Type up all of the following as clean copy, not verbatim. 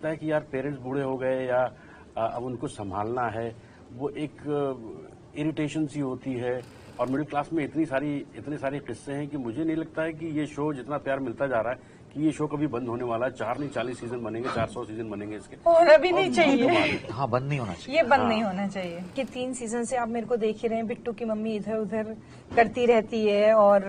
लगता है कि यार पेरेंट्स बूढ़े हो गए या अब उनको संभालना है, वो एक इरिटेशन सी होती है। और मिडिल क्लास में इतने सारे किस्से हैं कि मुझे नहीं लगता है कि ये शो जितना प्यार मिलता जा रहा है कि ये शो कभी बंद होने वाला है। 4 नहीं 40 सीजन बनेंगे, 400 सीजन बनेंगे इसके। और अभी नहीं चाहिए, हाँ बंद नहीं होना चाहिए, ये बंद नहीं होना चाहिए। कि 3 सीजन से आप मेरे को देख ही रहे हैं, बिट्टू की मम्मी इधर उधर करती रहती है और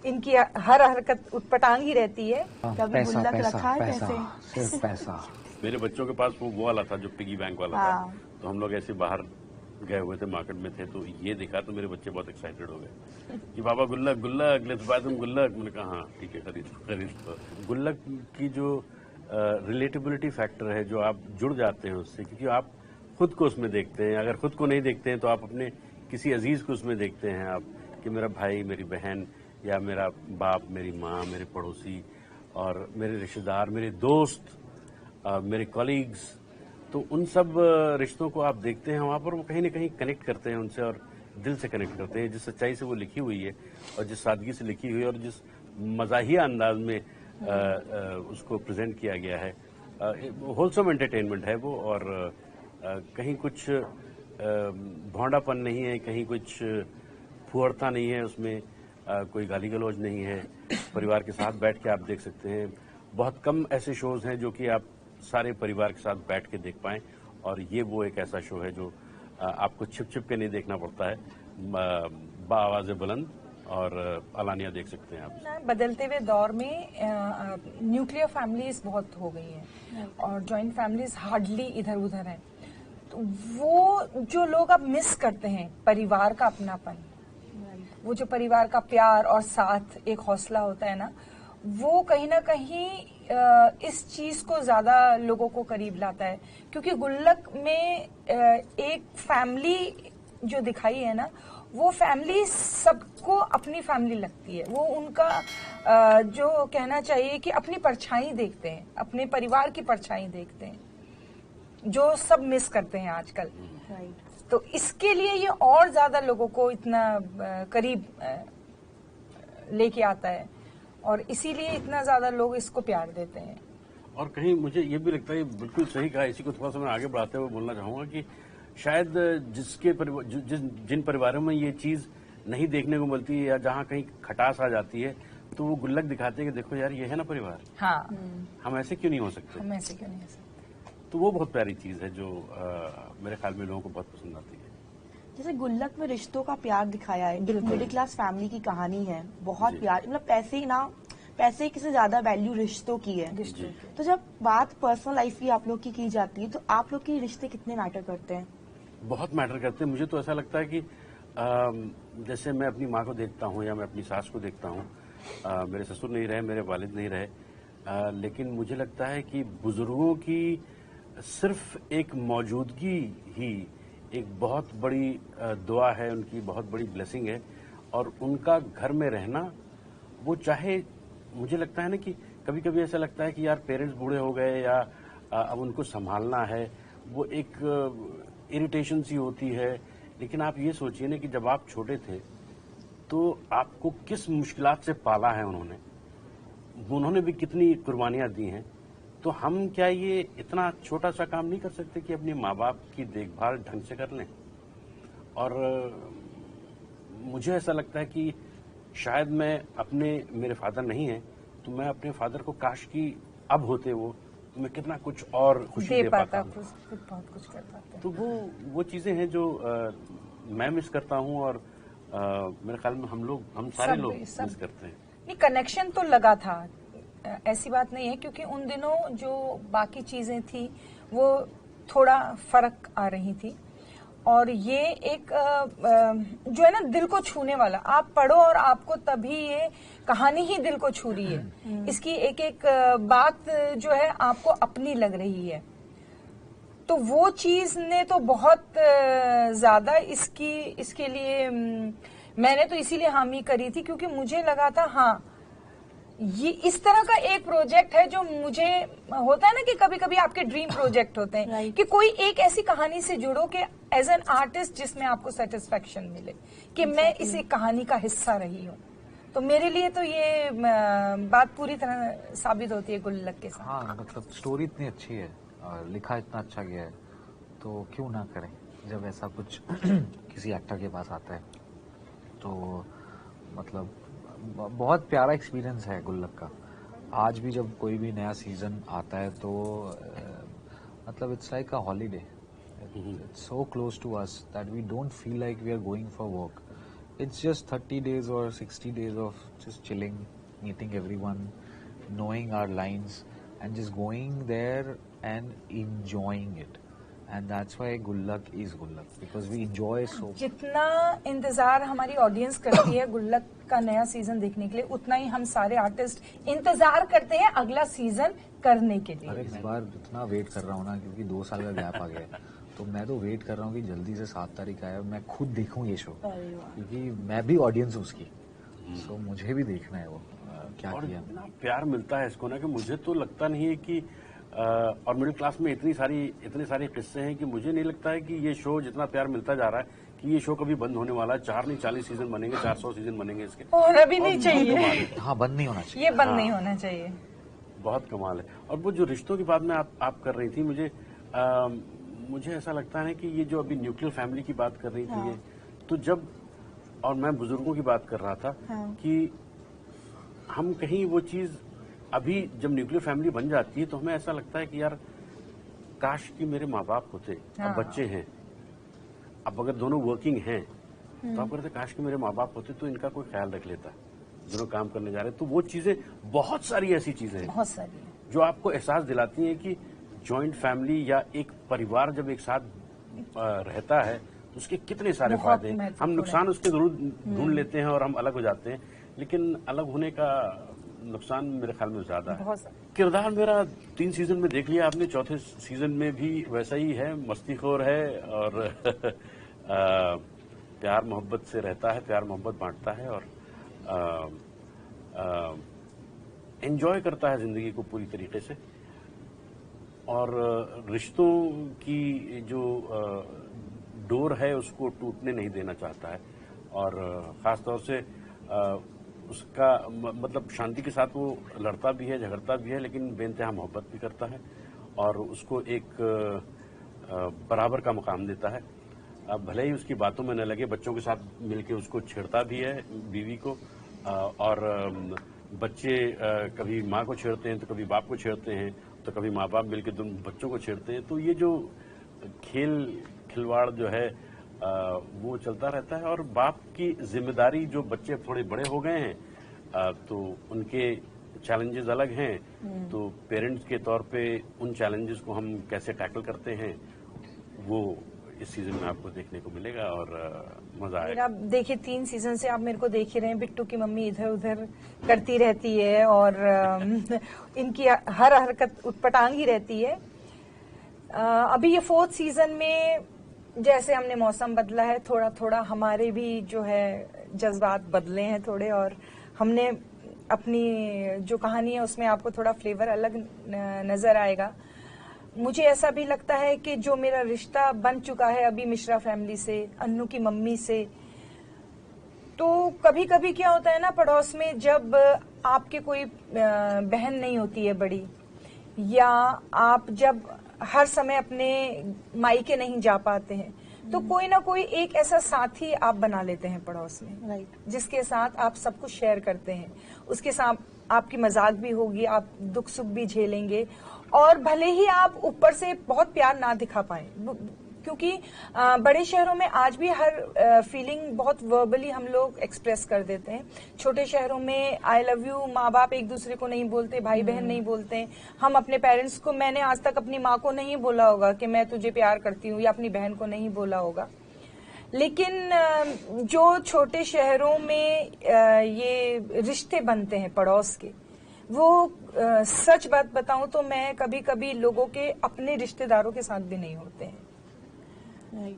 इनकी हर हरकत उटपटांग ही रहती है। कभी गुल्लक रखा है पैसे, सिर्फ पैसा। मेरे बच्चों के पास वो वाला था जो पिगी बैंक वाला था, तो हम लोग ऐसे बाहर गए हुए थे, मार्केट में थे, तो ये देखा तो मेरे बच्चे बहुत एक्साइटेड हो गए कि बाबा गुल्लक गुल्लक लेट्स बाय तुम गुल्लक। मैंने कहा हाँ ठीक है खरीद लो। गुल्लक की जो रिलेटेबिलिटी फैक्टर है, जो आप जुड़ जाते हैं उससे, क्योंकि आप खुद को उसमें देखते हैं। अगर खुद को नहीं देखते हैं तो आप अपने किसी अजीज को उसमें देखते हैं आप, कि मेरा भाई, मेरी बहन, या मेरा बाप, मेरी माँ, मेरे पड़ोसी और मेरे रिश्तेदार, मेरे दोस्त, मेरे कॉलीग्स, तो उन सब रिश्तों को आप देखते हैं वहाँ पर। वो कहीं ना कहीं कनेक्ट करते हैं उनसे और दिल से कनेक्ट करते हैं। जिस सच्चाई से वो लिखी हुई है और जिस सादगी से लिखी हुई है और जिस मजाहिया अंदाज में उसको प्रेजेंट किया गया है, होलसम एंटरटेनमेंट है वो। और कहीं कुछ भौंडापन नहीं है, कहीं कुछ फुहड़ता नहीं है उसमें, कोई गाली गलौज नहीं है। परिवार के साथ बैठ के आप देख सकते हैं। बहुत कम ऐसे शोज हैं जो कि आप सारे परिवार के साथ बैठ के देख पाएं, और ये वो एक ऐसा शो है जो आपको छिप छिप के नहीं देखना पड़ता है। बाआवाज़े बुलंद और अलानिया देख सकते हैं आप। बदलते हुए दौर में न्यूक्लियर फैमिलीज बहुत हो गई हैं और जॉइंट फैमिलीज हार्डली इधर उधर हैं। तो वो जो लोग अब मिस करते हैं परिवार का अपनापन, वो जो परिवार का प्यार और साथ, एक हौसला होता है ना, वो कहीं ना कहीं इस चीज को ज्यादा लोगों को करीब लाता है। क्योंकि गुल्लक में एक फैमिली जो दिखाई है ना, वो फैमिली सबको अपनी फैमिली लगती है। वो उनका जो कहना चाहिए कि अपनी परछाई देखते हैं, अपने परिवार की परछाई देखते हैं, जो सब मिस करते हैं आजकल। तो इसके लिए ये और ज्यादा लोगों को इतना करीब लेके आता है और इसीलिए इतना ज्यादा लोग इसको प्यार देते हैं। और कहीं मुझे ये भी लगता है, बिल्कुल सही कहा, इसी को थोड़ा सा मैं आगे बढ़ाते हुए बोलना चाहूंगा कि शायद जिन परिवारों में ये चीज नहीं देखने को मिलती है या जहाँ कहीं खटास आ जाती है, तो वो गुल्लक दिखाते हैं कि देखो यार ये है ना परिवार, हाँ, हम ऐसे क्यों नहीं हो सकते, हम ऐसे क्यों नहीं हो सकते। तो वो बहुत प्यारी चीज है जो मेरे ख्याल में लोगों को बहुत पसंद आती है। जैसे गुल्लक में रिश्तों का प्यार दिखाया है, मिडिल क्लास फैमिली की कहानी है, बहुत प्यार, मतलब पैसे की से ज्यादा वैल्यू रिश्तों की है। तो जब बात पर्सनल लाइफ की आप लोग की जाती है, तो आप लोग के रिश्ते कितने मैटर करते हैं? बहुत मैटर करते हैं। मुझे तो ऐसा लगता है कि जैसे मैं अपनी माँ को देखता हूँ या मैं अपनी सास को देखता हूँ, मेरे ससुर नहीं रहे, मेरे वालिद नहीं रहे, लेकिन मुझे लगता है कि बुजुर्गों की सिर्फ एक मौजूदगी ही एक बहुत बड़ी दुआ है, उनकी बहुत बड़ी ब्लेसिंग है। और उनका घर में रहना, वो चाहे, मुझे लगता है ना कि कभी कभी ऐसा लगता है कि यार पेरेंट्स बूढ़े हो गए या अब उनको संभालना है, वो एक इरिटेशन सी होती है। लेकिन आप ये सोचिए ना कि जब आप छोटे थे तो आपको किस मुश्किलात से पाला है उन्होंने भी कितनी कुर्बानियां दी हैं। तो हम क्या ये इतना छोटा सा काम नहीं कर सकते कि अपने माँ बाप की देखभाल ढंग से कर लें? और मुझे ऐसा लगता है कि शायद मेरे फादर नहीं हैं, तो मैं अपने फादर को काश कि अब होते वो, तो मैं कितना कुछ और खुशी दे पाता, बहुत कुछ कर पाता। तो वो चीजें हैं जो मैं मिस करता हूँ और मेरे ख्याल में हम सारे लोग मिस करते हैं। ये कनेक्शन तो लगा था, ऐसी बात नहीं है, क्योंकि उन दिनों जो बाकी चीजें थी वो थोड़ा फर्क आ रही थी। और ये एक जो है ना दिल को छूने वाला, आप पढ़ो और आपको तभी ये कहानी ही दिल को छू रही है। इसकी एक एक बात जो है आपको अपनी लग रही है। तो वो चीज ने तो बहुत ज्यादा इसके लिए मैंने तो इसीलिए हामी करी थी, क्योंकि मुझे लगा था हाँ ये इस तरह का एक प्रोजेक्ट है जो मुझे होता है ना कि कभी कभी आपके ड्रीम प्रोजेक्ट होते हैं कि कोई एक ऐसी कहानी से जुड़ो कि एज एन आर्टिस्ट जिसमें आपको सेटिस्फेक्शन मिले कि मैं इस एक कहानी का हिस्सा रही हूँ। तो मेरे लिए तो ये बात पूरी तरह साबित होती है गुल्लक के साथ। हाँ मतलब स्टोरी इतनी अच्छी है और लिखा इतना अच्छा गया है, तो क्यों ना करें जब ऐसा कुछ किसी एक्टर के पास आता है। तो मतलब बहुत प्यारा एक्सपीरियंस है गुल्लक का। आज भी जब कोई भी नया सीजन आता है तो मतलब it's like a holiday. It's so close to us that we don't feel like we are going for work. It's just 30 days or 60 days of just chilling, meeting everyone, knowing our lines, and just going there and enjoying it. And that's why Gullak is Gullak, because we enjoy so. जितना इंतजार हमारी audience करती है गुल्लक का नया season देखने के लिए, उतना ही हम सारे आर्टिस्ट इंतजार करते हैं अगला सीजन करने के लिए। अरे इस बार इतना वेट कर रहा हूँ ना, क्योंकि 2 साल का गैप आ गया है, तो मैं तो वेट कर रहा हूँ कि जल्दी से 7 तारीख आए, मैं खुद देखूँ ये शो, क्योंकि मैं भी ऑडियंस हूँ उसकी, तो मुझे भी देखना है वो क्या और किया। इतना प्यार मिलता है इसको ना कि मुझे तो लगता नहीं है कि और मिडिल क्लास में इतने सारे किस्से हैं कि मुझे नहीं लगता है कि ये शो जितना प्यार मिलता जा रहा है कि ये शो कभी बंद होने वाला है। 4 नहीं 40 सीजन बनेंगे, 400 सीजन बनेंगे इसके। और अभी नहीं चाहिए, हाँ बंद नहीं होना चाहिए, ये बंद नहीं होना चाहिए। बहुत कमाल है। और वो जो रिश्तों की बात में आप कर रही थी, मुझे ऐसा लगता है कि ये जो अभी न्यूक्लियर फैमिली की बात कर रही थी ये, तो जब और मैं बुजुर्गों की बात कर रहा था कि हम कहीं वो चीज अभी जब न्यूक्लियर फैमिली बन जाती है तो हमें ऐसा लगता है कि यार काश कि मेरे माँ बाप होते, अब बच्चे हैं, अब अगर दोनों वर्किंग हैं तो आप कहते काश कि मेरे माँ बाप होते तो इनका कोई ख्याल रख लेता, दोनों काम करने जा रहे। तो वो चीजें, बहुत सारी ऐसी चीजें हैं बहुत सारी जो आपको एहसास दिलाती हैं कि जॉइंट फैमिली या एक परिवार जब एक साथ रहता है तो उसके कितने सारे फायदे हैं। हम नुकसान उसके जरूर ढूंढ लेते हैं और हम अलग हो जाते हैं, लेकिन अलग होने का नुकसान मेरे ख्याल में ज्यादा है। किरदार मेरा 3 सीजन में देख लिया आपने, चौथे सीजन में भी वैसा ही है, मस्तीखोर है और प्यार मोहब्बत से रहता है, प्यार मोहब्बत बांटता है और एंजॉय करता है जिंदगी को पूरी तरीके से। और रिश्तों की जो डोर है उसको टूटने नहीं देना चाहता है और खासतौर से उसका मतलब शांति के साथ वो लड़ता भी है, झगड़ता भी है, लेकिन बेइंतहा मोहब्बत भी करता है और उसको एक बराबर का मुकाम देता है। अब भले ही उसकी बातों में न लगे, बच्चों के साथ मिलके उसको छेड़ता भी है, बीवी को, और बच्चे कभी माँ को छेड़ते हैं तो कभी बाप को छेड़ते हैं, तो कभी माँ बाप मिलके दोनों बच्चों को छेड़ते हैं। तो ये जो खिलवाड़ जो है वो चलता रहता है। और बाप की जिम्मेदारी, जो बच्चे थोड़े बड़े हो गए हैं तो उनके चैलेंजेस अलग हैं, तो पेरेंट्स के तौर पे उन चैलेंजेस को हम कैसे टैकल करते हैं वो इस सीजन में आपको देखने को मिलेगा और मजा आएगा। आप देखिए 3 सीजन से आप मेरे को देख ही रहे हैं, बिट्टू की मम्मी इधर उधर करती रहती है और इनकी हर हरकत उटपटांग ही रहती है। अभी ये 4th सीजन में जैसे हमने मौसम बदला है, थोड़ा थोड़ा हमारे भी जो है जज्बात बदले हैं थोड़े, और हमने अपनी जो कहानी है उसमें आपको थोड़ा फ्लेवर अलग नजर आएगा। मुझे ऐसा भी लगता है कि जो मेरा रिश्ता बन चुका है अभी मिश्रा फैमिली से, अन्नू की मम्मी से, तो कभी कभी क्या होता है ना, पड़ोस में जब आपके कोई बहन नहीं होती है बड़ी, या आप जब हर समय अपने मायके नहीं जा पाते हैं, तो कोई ना कोई एक ऐसा साथी आप बना लेते हैं पड़ोस में, राइट, जिसके साथ आप सब कुछ शेयर करते हैं। उसके साथ आपकी मजाक भी होगी, आप दुख सुख भी झेलेंगे, और भले ही आप ऊपर से बहुत प्यार ना दिखा पाए, क्योंकि बड़े शहरों में आज भी हर फीलिंग बहुत वर्बली हम लोग एक्सप्रेस कर देते हैं। छोटे शहरों में आई लव यू माँ बाप एक दूसरे को नहीं बोलते, भाई बहन नहीं बोलते हैं। हम अपने पेरेंट्स को, मैंने आज तक अपनी माँ को नहीं बोला होगा कि मैं तुझे प्यार करती हूँ, या अपनी बहन को नहीं बोला होगा। लेकिन जो छोटे शहरों में ये रिश्ते बनते हैं पड़ोस के, वो सच बात बताऊं तो मैं कभी कभी लोगों के अपने रिश्तेदारों के साथ भी नहीं होते हैं।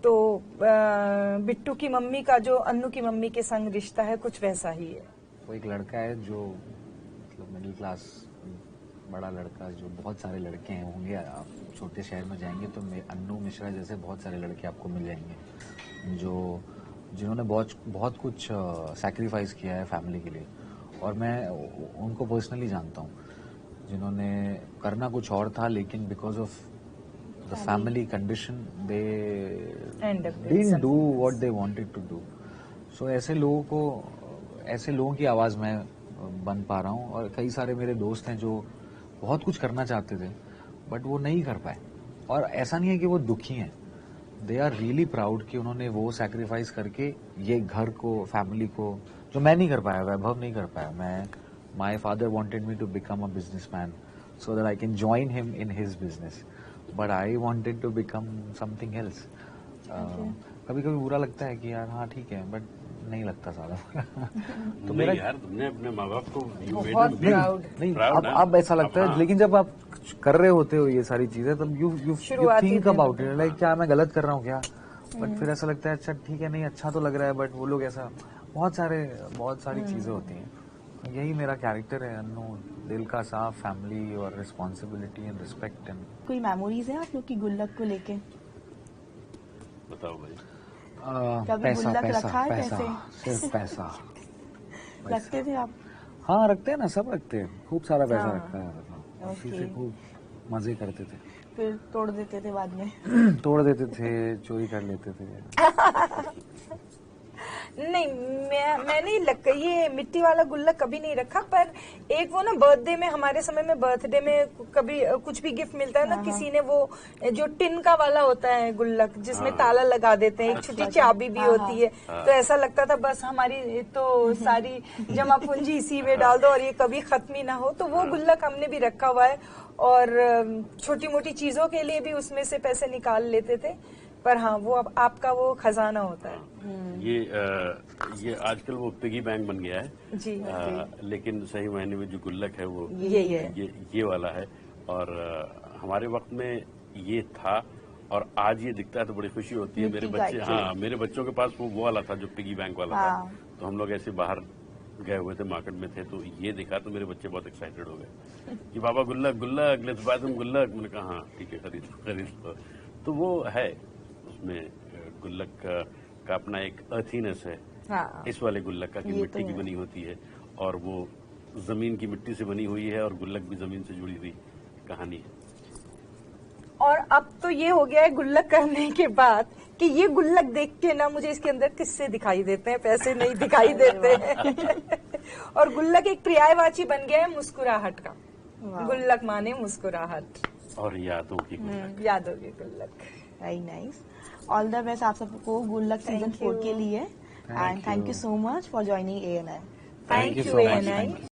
तो बिट्टू की मम्मी का जो अन्नू की मम्मी के संग रिश्ता है कुछ वैसा ही है। वो एक लड़का है जो मतलब मिडिल क्लास बड़ा लड़का, जो बहुत सारे लड़के हैं होंगे, आप छोटे शहर में जाएंगे तो अन्नू मिश्रा जैसे बहुत सारे लड़के आपको मिल जाएंगे जो जिन्होंने बहुत कुछ सैक्रिफाइस किया है फैमिली के लिए, और मैं उनको पर्सनली जानता हूँ जिन्होंने करना कुछ और था, लेकिन because of the family condition they didn't do what they wanted to do. So ऐसे लोगों की आवाज मैं बन पा रहा हूँ। और कई सारे मेरे दोस्त हैं जो बहुत कुछ करना चाहते थे बट वो नहीं कर पाए। और ऐसा नहीं है कि वो दुखी हैं, दे आर रियली प्राउड कि उन्होंने वो सैक्रिफाइस करके ये घर को, फैमिली को, जो मैं नहीं कर पाया, वैभव नहीं कर पाया। My father wanted me to become a businessman so that I can join him in his business, but I wanted to become something else. कभी कभी बुरा लगता है कि यार हाँ ठीक है, बट नहीं लगता ज्यादा। तो मेरा यार, तुमने अपने माँ बाप को बहुत प्राउड। नहीं, Proud, अब ऐसा लगता है। हाँ। लेकिन जब आप कर रहे होते हो ये सारी चीजें, तब यू शुरुआती थिंक दिन अबाउट इट, लाइक क्या मैं गलत कर रहा हूँ क्या। बट फिर ऐसा लगता है अच्छा ठीक है, नहीं अच्छा तो लग रहा है, बट वो लोग ऐसा बहुत सारी चीजें होती हैं। यही मेरा कैरेक्टर है अन्नू, दिल का साफ, फैमिली और रिस्पॉन्सिबिलिटी एंड रिस्पेक्ट। एंड कोई मेमोरीज है आप लोग की गुल्लक को लेके? बताओ भाई। कभी पैसा गुल्लक पैसा रखा है पैसा, पैसे? सिर्फ पैसा। रखते थे आप? हाँ रखते हैं ना, सब रखते हैं, खूब सारा पैसा हाँ। रखता है। उसी ओके। से खूब मजे करते थे। फिर तोड़ देते थे बाद में? तोड़ देते थे, चोरी कर लेते थे। नहीं, मैंने ये मिट्टी वाला गुल्लक कभी नहीं रखा। पर एक वो ना बर्थडे में, हमारे समय में बर्थडे में कभी कुछ भी गिफ्ट मिलता है ना, किसी ने वो जो टिन का वाला होता है गुल्लक जिसमें ताला लगा देते हैं, एक छोटी चाबी भी होती है, तो ऐसा लगता था बस हमारी तो सारी जमा पूंजी इसी में डाल दो और ये कभी खत्म ही ना हो। तो वो गुल्लक हमने भी रखा हुआ है और छोटी मोटी चीजों के लिए भी उसमें से पैसे निकाल लेते थे। पर हाँ, वो अब आपका वो खजाना होता है। ये आजकल वो पिगी बैंक बन गया है जी। लेकिन सही मायने में जो गुल्लक है वो यही है। ये वाला है। और हमारे वक्त में ये था और आज ये दिखता है तो बड़ी खुशी होती है। मेरे बच्चे, हाँ मेरे बच्चों के पास वो वाला था जो पिगी बैंक वाला था। तो हम लोग ऐसे बाहर गए हुए थे, मार्केट में थे, तो ये देखा तो मेरे बच्चे बहुत एक्साइटेड हो गए कि बाबा गुल्लक गुल्लक, लेट्स बाय तुम गुल्लक। मैंने कहा हाँ ठीक है, खरीद लो। तो वो है उसमें गुल्लक का अपना एक अर्थीनेस है। हाँ। इस वाले गुल्लक का कि मिट्टी की बनी होती है और वो जमीन की मिट्टी से बनी हुई है और गुल्लक भी जमीन से जुड़ी हुई कहानी है। और अब तो ये हो गया है गुल्लक करने के बाद कि ये गुल्लक देख के ना मुझे इसके अंदर किस्से दिखाई देते हैं, पैसे नहीं दिखाई देते हैं। और गुल्लक एक पर्यायवाची बन गया है मुस्कुराहट का। गुल्लक माने मुस्कुराहट और यादों की गुल्लक। यादों की गुल्लक। Very nice. All the best आप सबको गुल्लक सीजन 4 के लिए, and thank you so much for joining ANI। Thank you so much. ANI।